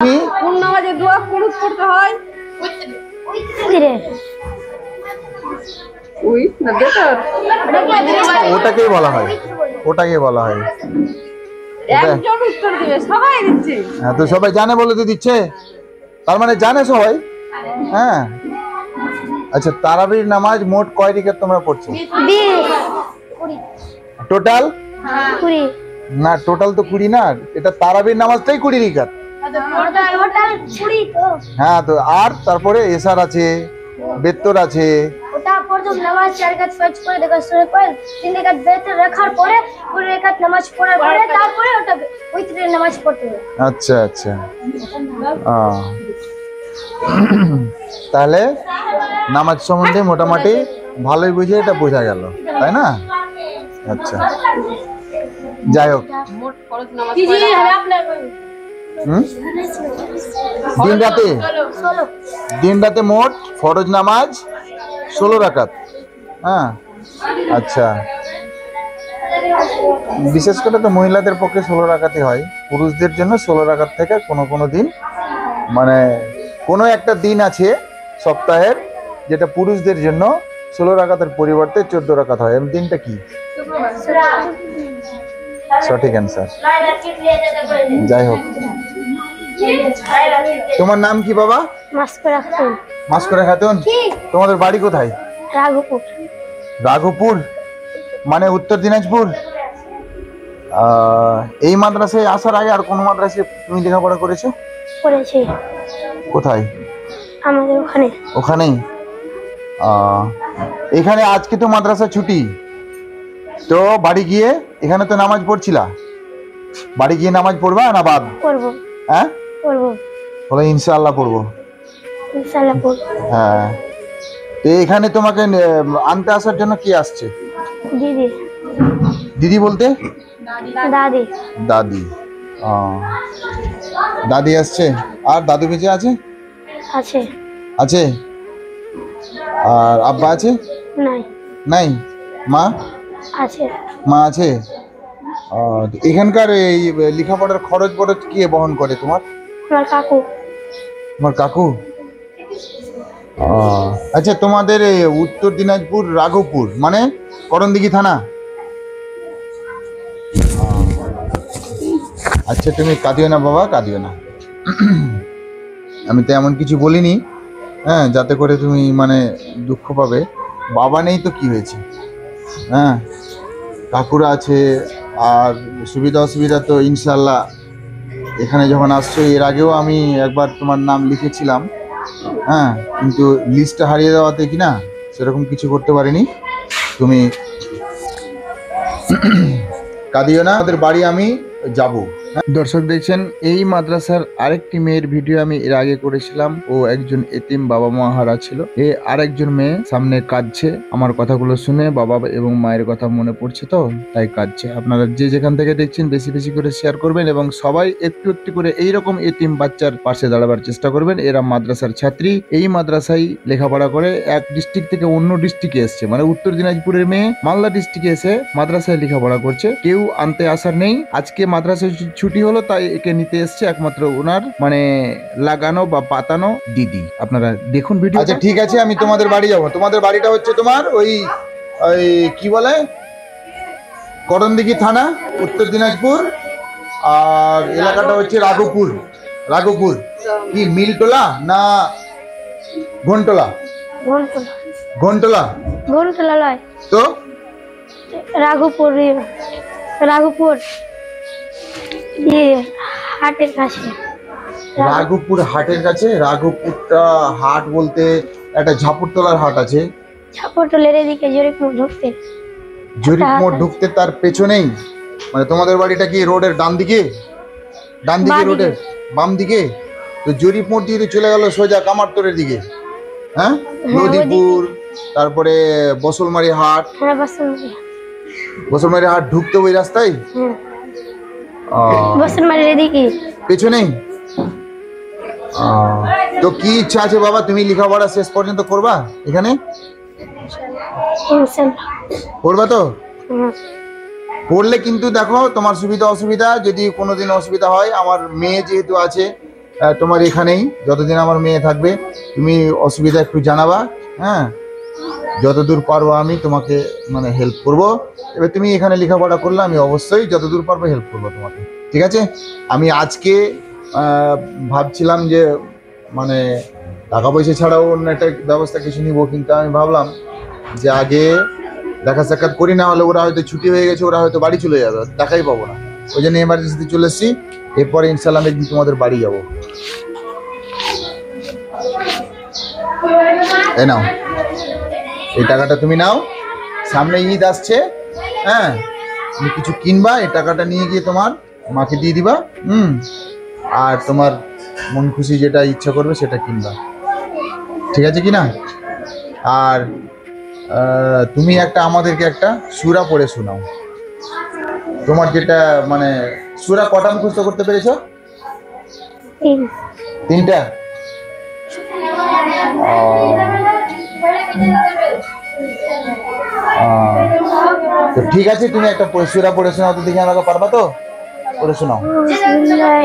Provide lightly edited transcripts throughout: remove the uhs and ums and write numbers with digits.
কোন নামাজে দোয়া কুনুত করতে হয়? ওই না বেটার ওটাকেই বলা হয়, ওটাকেই বলা হয়। একজন উত্তর দিবে, সবাই দিচ্ছে। হ্যাঁ, তো সবাই জানে বলে তো দিচ্ছে, তার মানে জানে সবাই। হ্যাঁ, আচ্ছা, তারাবির নামাজ মোট কয় রাকাত তোমরা পড়ছো? টোটাল না, টোটাল তো 20 না, এটা তারাবির নামাজটাই 20 রাকাত। হ্যাঁ, তো আর তারপরে এশার আছে, বেত্তর আছে। ওটা প্রথম নামাজ 4 রাকাত ফরজ করে দেখা শুরু করে 3 রাকাত বেতর রাখার পরে 2 রাকাত নামাজ পড়ার পরে তারপরে ওটা উইতরের নামাজ পড়তে হবে। আচ্ছা আচ্ছা, তাহলে নামাজ সম্বন্ধে মোটামুটি ভালোই বুঝে এটা বোঝা গেল, তাই না? আচ্ছা, যাই হোক, দিন রাতে মোট ফরজ নামাজ 16 রাকাত। হ্যাঁ, আচ্ছা, বিশেষ করে তো মহিলাদের পক্ষে 16 রাকাতই হয়, পুরুষদের জন্য 16 রাকাত থেকে কোনো দিন, মানে কোনো একটা দিন আছে সপ্তাহের যেটা পুরুষদের জন্য 16 রাকাতের পরিবর্তে 14 রাকাত হয়। এমন দিনটা কি? সঠিক অ্যান্সার। যাই হোক, তোমার নাম কি বাবা? মাসকরা খাতুন। মাসকরা খাতুন, তোমাদের বাড়ি কোথায়? রাঘবপুর। রাঘবপুর মানে উত্তর দিনাজপুর। এই মাদ্রাসায় আসার আগে আর কোন মাদ্রাসায় তুমি লেখাপড়া করেছো? করেছি। কোথায়? আমাদের ওখানে। ওখানেই। এখানে আজকে তো মাদ্রাসা ছুটি, তো বাড়ি গিয়ে এখানে তো নামাজ পড়ছিলা, বাড়ি গিয়ে নামাজ পড়বা না বাদ? পড়বো। হ্যাঁ, পড়বো। বলে ইনশাআল্লাহ পড়বো। ইনশাআল্লাহ পড়বো। হ্যাঁ, তো এখানে তোমাকে আনতে আসার জন্য কি আসছে? দিদি। দিদি বলতে? দাদি। দাদি। দাদি আসছে। আর দাদু বেঁচে আছে? আছে। আছে। আর আব্বা আছে? নাই। নাই। মা আছে। মা আছে। এখানকার এই লেখাপড়ার খরচ বরচ কে বহন করে? তোমার? আমার কাকু। তোমার কাকু? আচ্ছা, তোমাদের উত্তর দিনাজপুর রাঘবপুর মানে করণদিঘি থানা। আচ্ছা, তুমি কাঁদিও না বাবা, কাঁদিও না, আমি তো এমন কিছু বলিনি, হ্যাঁ, যাতে করে তুমি মানে দুঃখ পাবে। বাবা নেই তো কি হয়েছে, হ্যাঁ, কাকুরা আছে। আর সুবিধা অসুবিধা তো ইনশাল্লাহ এখানে যখন আসছো, এর আগেও আমি একবার তোমার নাম লিখেছিলাম, হ্যাঁ, কিন্তু লিস্টটা হারিয়ে দেওয়াতে কি না সেরকম কিছু করতে পারিনি। তুমি কাঁদিও না, আমাদের বাড়ি আমি যাব। দর্শক দেখছেন, এই মাদ্রাসার আরেকটি মেয়ের ভিডিও আমি এর আগে করেছিলাম। ও একজন এতিম বাবা মা হারা ছিল। আরেকজন মেয়ে সামনে কাঁদছে, আমার কথাগুলো শুনে বাবা এবং মায়ের কথা মনে পড়ছে, তো তাই কাঁদছে। আপনারা যে যেখান থেকে দেখছেন বেশি বেশি করে শেয়ার করবেন এবং সবাই একটু একটু করে এইরকম এতিম বাচ্চার পাশে দাঁড়াবার চেষ্টা করবেন। এরা মাদ্রাসার ছাত্রী, এই মাদ্রাসায় লেখাপড়া করে এক ডিস্ট্রিক্ট থেকে অন্য ডিস্ট্রিক্টে এসছে, মানে উত্তর দিনাজপুরের মেয়ে মালদা ডিস্ট্রিক্টে এসে মাদ্রাসায় লেখাপড়া করছে। কেউ আনতে আসার নেই, আজকে মাদ্রাসায় ছুটি হলো তাই একে নিতে এসছে একমাত্র ওনার মানে লাগানো বা পাতানো দিদি। আপনারা দেখুন ভিডিও। আচ্ছা, ঠিক আছে, আমি তোমাদের বাড়ি যাব। তোমাদের বাড়িটা হচ্ছে তোমার ওই কি বলে করণদিঘি থানা, উত্তর দিনাজপুর, আর এলাকাটা হচ্ছে রাঘবপুর। রাঘবপুর কি মিলটোলা না ঘন্টলা? ঘন্টলা। ঘন্টলা লয় তো রাঘবপুর। রাঘবপুর হাটের কাছে। রাঘবপুর হাটের কাছে? রাঘবপুরটা হাট বলতে একটা ঝাপুরতলার হাট আছে। ঝাপুরতলার এদিকে জরিপ মোড় ঢুকতে। জরিপ মোড় ঢুকতে তার পেছনেই, মানে তোমাদের বাড়িটা কি রোডের ডান দিকে? ডান দিকে রোডের বাম দিকে? তো জরিপ মোড় দিয়ে চলে গেল সোজা কামারতোরের দিকে। হ্যাঁ, নদীপুর, তারপরে বসলমারি হাট। হ্যাঁ, বসলমারি হাট ঢুকতে ওই রাস্তায়। বসলমারির এদিকে পেছনেই। তো কি ইচ্ছা আছে বাবা, তুমি লেখাপড়া শেষ পর্যন্ত করবা এখানে? পড়বা তো? পড়লে কিন্তু দেখো তোমার সুবিধা অসুবিধা, যদি কোনোদিন অসুবিধা হয়, আমার মেয়ে যেহেতু আছে তোমার এখানেই যতদিন আমার মেয়ে থাকবে, তুমি অসুবিধা একটু জানাবা। হ্যাঁ, যতদূর পারবো আমি তোমাকে মানে হেল্প করব। এবার তুমি এখানে লেখাপড়া করলে আমি অবশ্যই যতদূর পারবো হেল্প করবো তোমাকে, ঠিক আছে? আমি আজকে ভাবছিলাম যে মানে টাকা পয়সা ছাড়াও অন্য একটা ব্যবস্থা কিছু নিব, কিন্তু আমি ভাবলাম যে আগে দেখা সাক্ষাৎ করি, না হলে ওরা হয়তো ছুটি হয়ে গেছে, ওরা হয়তো বাড়ি চলে যাবে, দেখাই পাবো না। ওই জন্য এমার্জেন্সিতে চলে এসেছি। এরপরে ইনশাল্লাহ আমি একদিন তোমাদের বাড়ি যাবো। এই নাও, এই টাকাটা তুমি নাও, সামনে ঈদ আসছে। হ্যাঁ, তুমি কিছু কিনবা, এই টাকাটা নিয়ে গিয়ে তোমার মাকে দিয়ে দিবা। আর তোমার মন খুশি যেটা ইচ্ছা করবে সেটা কিনবা, ঠিক আছে কি না? আর তুমি আমাদেরকে একটা সূরা পড়ে শোনাও। তোমার যেটা মানে সূরা কটা মুখস্থ করতে পেরেছো? 3টা। তো ঠিক আছে, তুমি একটা সূরা পড়ে শোনাও তো দেখি, আমাকে পারবা তো? পড়ে শোনাও। বিসমিল্লাহির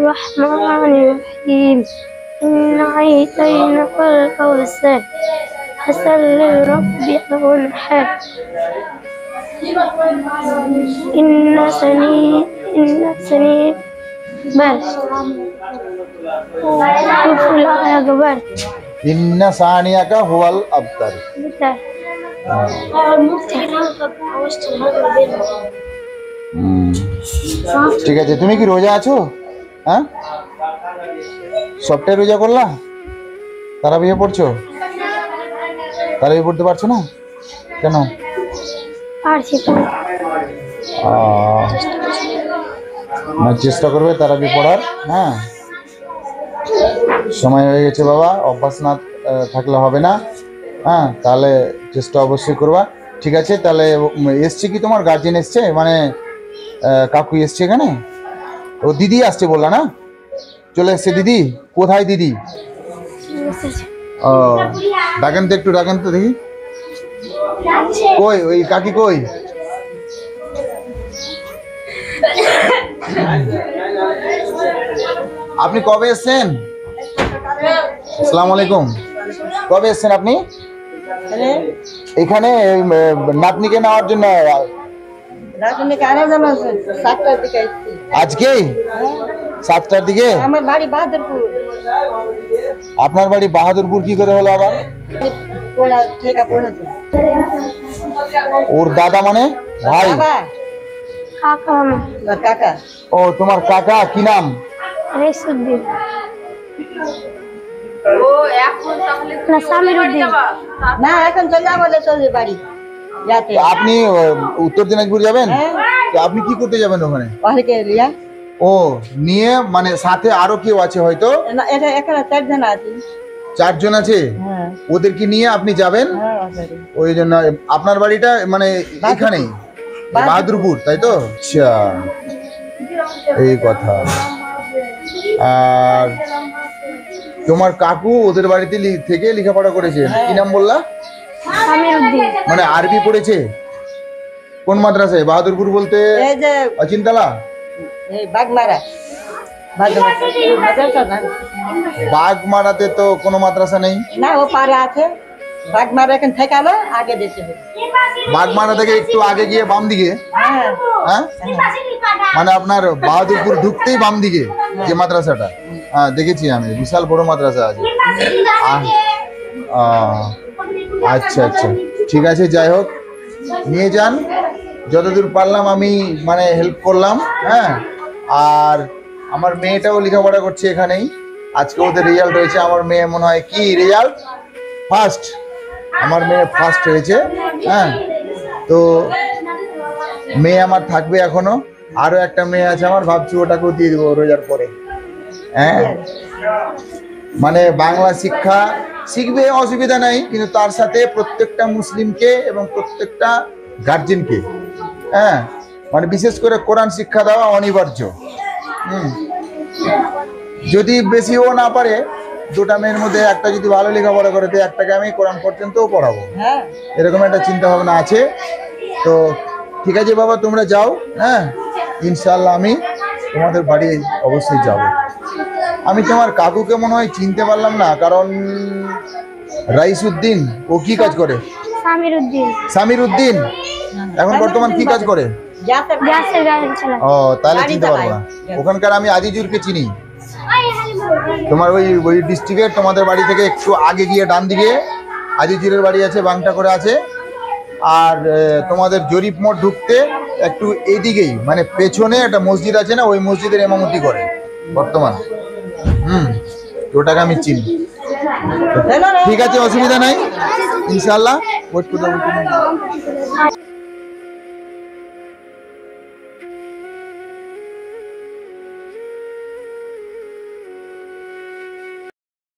রহমানির রহিম। ইন্না আ'তাইনাকাল কাউসার ফাসাল্লি লিরাব্বিকা ওয়ানহার। ইন্না সানি বাস ফুল আকবার। ইন্না সানিয়াকা হুয়াল আবতার। ঠিক আছে, তুমি কি রোজা আছো? হ্যাঁ, সবটাই রোজা করলা? তারাবিহে পড়ছো? তারাবিহে পড়তে পারছো না কেন? না, চেষ্টা করবে তারাবি পড়ার। হ্যাঁ, সময় হয়ে গেছে বাবা, অভ্যাস না থাকলে হবে না। হ্যাঁ, তাহলে চেষ্টা অবশ্যই করবা, ঠিক আছে? তাহলে এসছে কি তোমার গার্জেন এসছে, মানে কাকু এসছে এখানে? ও দিদি আসছে বললা না? চলে এসছে দিদি? কোথায় দিদি? ও, ডাকেন তো, একটু ডাকেন তো দেখি। কই ওই কাকি কই? আপনি কবে এসছেন? আসসালামু আলাইকুম। কবে এসছেন আপনি এখানে নাতনিকে নেওয়ার জন্য? আজকে 7টার দিকে? আমার বাড়ি বাহাদুরপুর। আপনার বাড়ি বাহাদুরপুর কি করে হলো আবার? ওর দাদা মানে ভাই? কাকা। ও, তোমার কাকা, কি নাম? রেসুদ্দিন। ও এখন তাহলে না, সামিরউদ্দিন। না, এখন চলে যাবো চলে বাড়ি যাতে। আপনি উত্তর দিনাজপুর যাবেন? তো আপনি কি করতে যাবেন ওখানে? ও, নিয়ে মানে সাথে আরো কেউ আছে হয়তো? এটা এখানে 4 জন আছে। 4 জন আছে? ওদেরকে নিয়ে আপনি যাবেন? ওই জন্য আপনার বাড়িটা মানে এখানেই বাহাদুরপুর, তাই তো? আচ্ছা, এই কথা। আর তোমার কাকু ওদের বাড়িতে থেকে লেখাপড়া করেছে, কি নাম বললা? সামিরউদ্দিন। মানে আরবি পড়েছে? কোন মাদ্রাসায়? বাহাদুরপুর বলতে অচিনতলা? বাগমারাতে তো কোনো মাদ্রাসা নেই না, ও পারে আছে। বাগমারা এখন ঠেকালো, আগে দিতে হবে। বাগমারা থেকে একটু আগে গিয়ে বাম দিকে? হ্যাঁ, মানে আপনার বাহাদুরপুর ঢুকতেই বাম দিকে যে মাদ্রাসাটা, হ্যাঁ দেখেছি আমি, বিশাল বড় মাদ্রাসা আছে। আচ্ছা আচ্ছা, ঠিক আছে, যাই হোক, নিয়ে যান, যতদূর পারলাম আমি মানে হেল্প করলাম। হ্যাঁ, আর আমার মেয়েটাও লেখাপড়া করছে এখানেই। আজকে ওদের রেজাল্ট হয়েছে, আমার মেয়ে মনে হয় কি রেজাল্ট ফার্স্ট, আমার মেয়ে ফার্স্ট হয়েছে। হ্যাঁ, তো মেয়ে আমার থাকবে এখনো, আরো একটা মেয়ে আছে আমার, ভাবছি ওটাকেও দিয়ে দেবো রোজার পরে। হ্যাঁ, মানে বাংলা শিক্ষা শিখবে, অসুবিধা নাই, কিন্তু তার সাথে প্রত্যেকটা মুসলিমকে এবং প্রত্যেকটা গার্জেনকে, হ্যাঁ, মানে বিশেষ করে কোরআন শিক্ষা দেওয়া অনিবার্য। যদি বেশিও না পারে, 2টা মেয়ের মধ্যে একটা যদি ভালো লেখাপড়া করে, তো একটাকে আমি কোরআন পর্যন্তও পড়াবো, এরকম একটা চিন্তা ভাবনা আছে। তো ঠিক আছে বাবা, তোমরা যাও। হ্যাঁ, ইনশাল্লাহ আমি তোমাদের বাড়ি অবশ্যই যাব। আমি তোমার কাকুকে মনে হয় চিনতে পারলাম না, কারণ রাইসউদ্দিন ও কি কাজ করে? সামির উদ্দিন। সামির উদ্দিন এখন বর্তমান কি কাজ করে? গ্যাসের গাড়ি চালায়। ও তাহলে চিনতে পারবো না। ওখানকার আমি আজিজুরকে চিনি। তোমার ওই ডিস্ট্রিক্টের তোমাদের বাড়ি থেকে একটু আগে গিয়ে ডান দিকে আজিজুরের বাড়ি আছে, বাংটা করে আছে। আর তোমাদের জরিপ মোড় ঢুকতে একটু এইদিকেই মানে পেছনে একটা মসজিদ আছে না, ওই মসজিদের ইমামতি করে বর্তমান। ওটাকে আমি চিনি। ঠিক আছে, অসুবিধা নাই, ইনশাআল্লাহ ওয়েট করতে